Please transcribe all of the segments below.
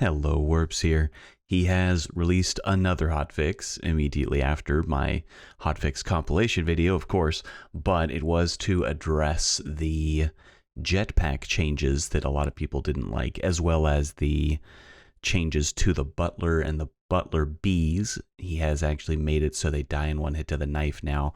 Hello, Wurps here. He has released another hotfix immediately after my hotfix compilation video, of course, but it was to address the Jetpack changes that a lot of people didn't like, as well as the changes to the Butler and the Butler bees. He has actually made it so they die in one hit to the knife now.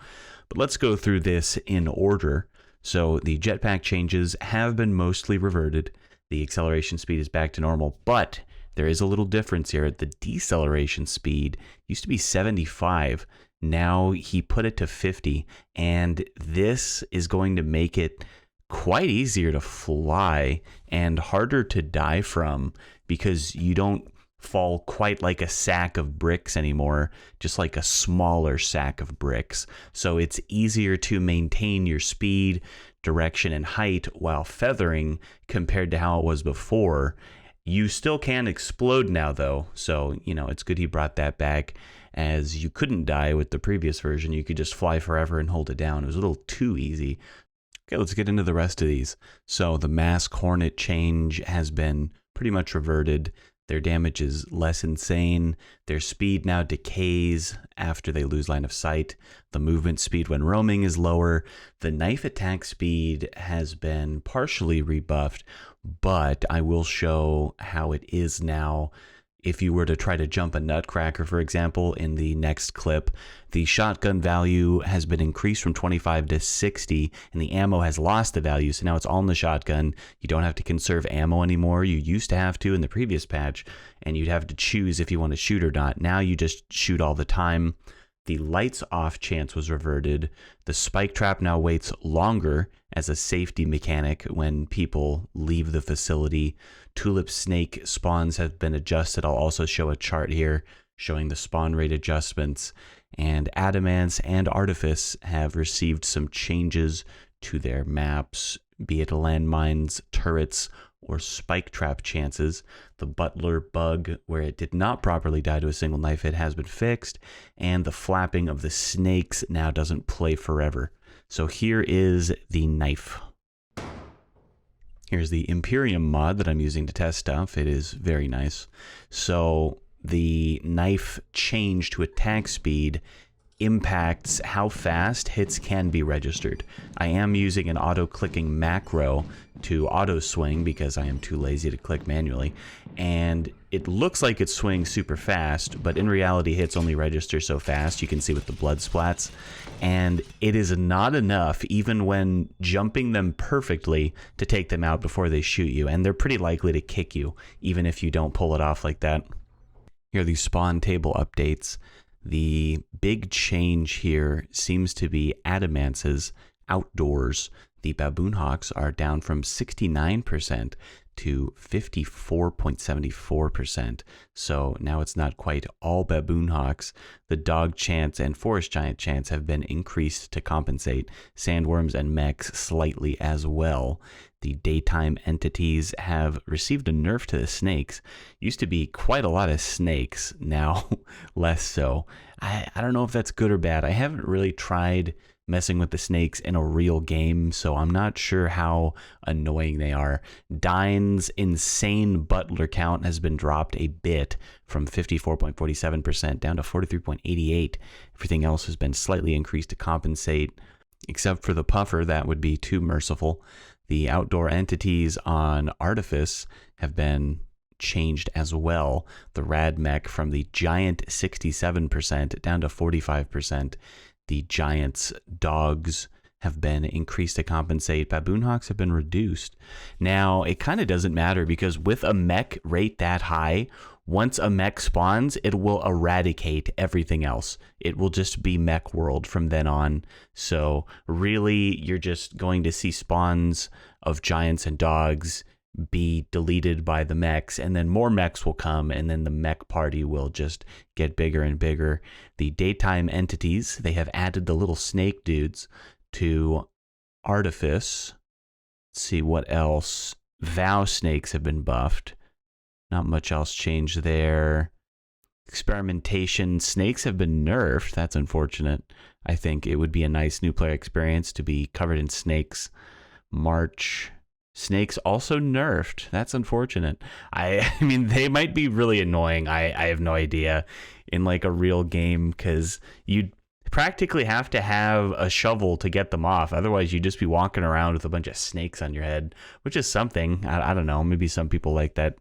But let's go through this in order. So the Jetpack changes have been mostly reverted. The acceleration speed is back to normal, but there is a little difference here. The deceleration speed used to be 75. Now he put it to 50, and this is going to make it quite easier to fly and harder to die from, because you don't fall quite like a sack of bricks anymore, just like a smaller sack of bricks. So it's easier to maintain your speed, direction, and height while feathering compared to how it was before. You still can explode now, though, so, it's good he brought that back, as you couldn't die with the previous version. You could just fly forever and hold it down. It was a little too easy. Okay, let's get into the rest of these. So the Mask Hornet change has been pretty much reverted. Their damage is less insane. Their speed now decays after they lose line of sight. The movement speed when roaming is lower. The knife attack speed has been partially rebuffed, but I will show how it is now. If you were to try to jump a nutcracker, for example, in the next clip, the shotgun value has been increased from 25 to 60, and the ammo has lost the value, so now it's all in the shotgun. You don't have to conserve ammo anymore. You used to have to in the previous patch, and you'd have to choose if you want to shoot or not. Now you just shoot all the time. The lights off chance was reverted. The spike trap now waits longer as a safety mechanic when people leave the facility. Tulip snake spawns have been adjusted. I'll also show a chart here showing the spawn rate adjustments. And Adamance and Artifice have received some changes to their maps, be it landmines, turrets, or spike trap chances. The Butler bug, where it did not properly die to a single knife hit, has been fixed, and the flapping of the snakes now doesn't play forever. So here is the knife. Here's the Imperium mod that I'm using to test stuff. It is very nice. So the knife change to attack speed impacts how fast hits can be registered. I am using an auto-clicking macro to auto-swing because I am too lazy to click manually, and it looks like it swings super fast, but in reality hits only register so fast. You can see with the blood splats, and it is not enough even when jumping them perfectly to take them out before they shoot you, and they're pretty likely to kick you even if you don't pull it off like that. Here are the spawn table updates. The big change here seems to be Adamance's outdoors. The Baboon Hawks are down from 69% to 54.74%. So now it's not quite all Baboon Hawks. The Dog Chance and Forest Giant Chance have been increased to compensate. Sandworms and Mechs slightly as well. The daytime entities have received a nerf to the snakes. Used to be quite a lot of snakes, now less so. I don't know if that's good or bad. I haven't really tried messing with the snakes in a real game, so I'm not sure how annoying they are. Dine's insane butler count has been dropped a bit from 54.47% down to 43.88. Everything else has been slightly increased to compensate, except for the puffer. That would be too merciful. The outdoor entities on Artifice have been changed as well. The Rad Mech from the giant 67% down to 45%. The Giant's dogs have been increased to compensate. Baboon Hawks have been reduced. Now, it kind of doesn't matter, because with a mech rate that high, once a mech spawns, it will eradicate everything else. It will just be mech world from then on. So really, you're just going to see spawns of giants and dogs be deleted by the mechs, and then more mechs will come, and then the mech party will just get bigger and bigger. The daytime entities, they have added the little snake dudes to Artifice. Let's see what else. Vow snakes have been buffed. Not much else changed there. Experimentation snakes have been nerfed. That's unfortunate. I think it would be a nice new player experience to be covered in snakes. March Snakes also nerfed. That's unfortunate. I mean, they might be really annoying. I have no idea in like a real game, because you'd practically have to have a shovel to get them off. Otherwise, you'd just be walking around with a bunch of snakes on your head, which is something. I don't know. Maybe some people like that.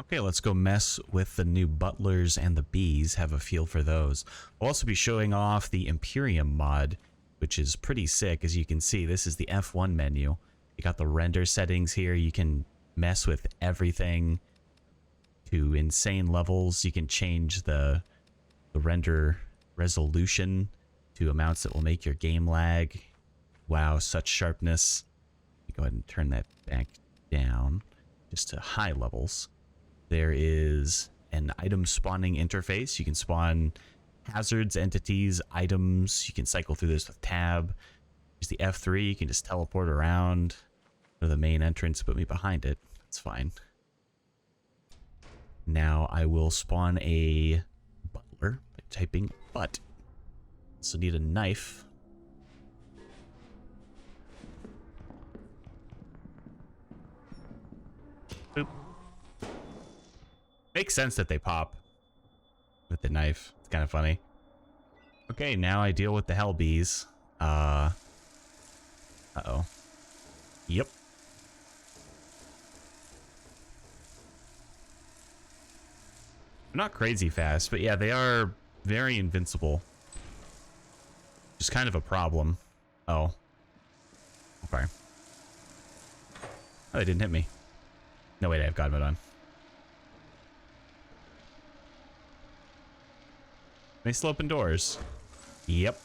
Okay, let's go mess with the new butlers and the bees, have a feel for those. We'll also be showing off the Imperium mod, which is pretty sick. As you can see, this is the F1 menu. You got the render settings here. You can mess with everything to insane levels. You can change the render resolution to amounts that will make your game lag. Wow, such sharpness. Go ahead and turn that back down just to high levels. There is an item spawning interface. You can spawn hazards, entities, items. You can cycle through this with tab. There's the F3. You can just teleport around to the main entrance. Put me behind it. That's fine. Now I will spawn a butler by typing but. Also need a knife. Boop. Makes sense that they pop with the knife. It's kind of funny. Okay, now I deal with the hell bees. Uh-oh. Yep. Not crazy fast, but yeah, they are very invincible. Just kind of a problem. Oh. Okay. Oh, they didn't hit me. No, wait, I have God mode on. They still open doors. Yep.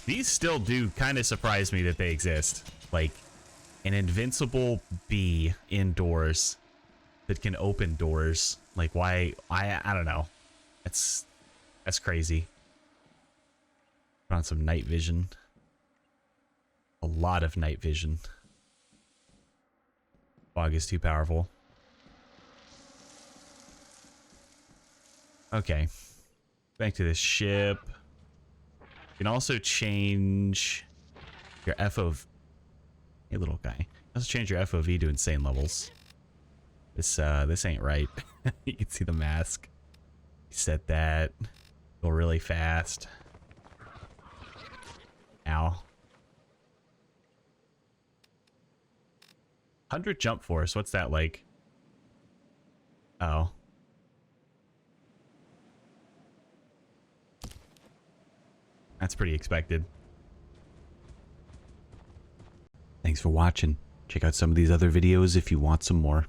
These still do kind of surprise me that they exist. Like, an invincible bee indoors that can open doors. Like, why? I don't know. That's crazy. Put on some night vision. A lot of night vision. Fog is too powerful. Okay. Back to this ship. You can also change your FOV. Hey, little guy. Also change your FOV to insane levels. This ain't right. You can see the mask. Set that. Go really fast. Ow. 100 jump force. What's that like? Oh. That's pretty expected. Thanks for watching. Check out some of these other videos if you want some more.